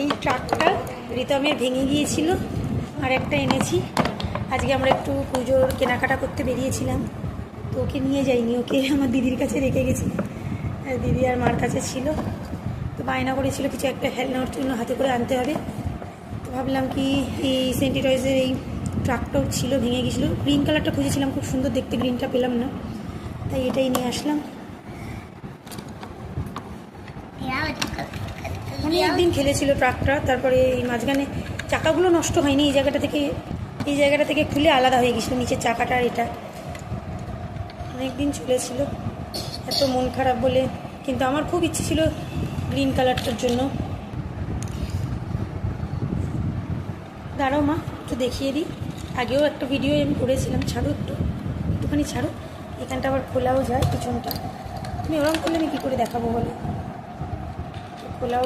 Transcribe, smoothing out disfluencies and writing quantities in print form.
এই ট্রাকটা রিতমের ভেঙে গিয়েছিল, আর একটা এনেছি। আজকে আমরা একটু পুজোর কেনাকাটা করতে বেরিয়েছিলাম, তো ওকে নিয়ে যাইনি, ওকে আমার দিদির কাছে রেখে গেছি। দিদি আর মার কাছে ছিল, তো বায়না করেছিল কিছু একটা খেলনার জন্য হাতে করে আনতে হবে। তো ভাবলাম কি এই সেন্টি টয়েসের এই ট্রাকটাও ছিল, ভেঙে গিয়েছিলো। গ্রিন কালারটা খুঁজেছিলাম, খুব সুন্দর দেখতে, গ্রিনটা পেলাম না, তাই এটাই নিয়ে আসলাম। অনেকদিন খেলেছিল ট্রাকটা, তারপরে এই মাঝখানে চাকাগুলো নষ্ট হয়নি, এই জায়গাটা থেকে খুলে আলাদা হয়ে গেছিলো নিচের চাকাটা। আর এটা অনেকদিন চলেছিল, এত মন খারাপ বলে। কিন্তু আমার খুব ইচ্ছে ছিল গ্রিন কালারটার জন্য। দাঁড়াও মা, একটু দেখিয়ে দিই। আগেও একটা ভিডিও আমি করেছিলাম, ছাড়ো একটুখানি ছাড়ো। এখানটা আবার খোলাও যায় পিছনটা, তুমি ওরকম করলে আমি কী করে দেখাবো বলো। খোলাও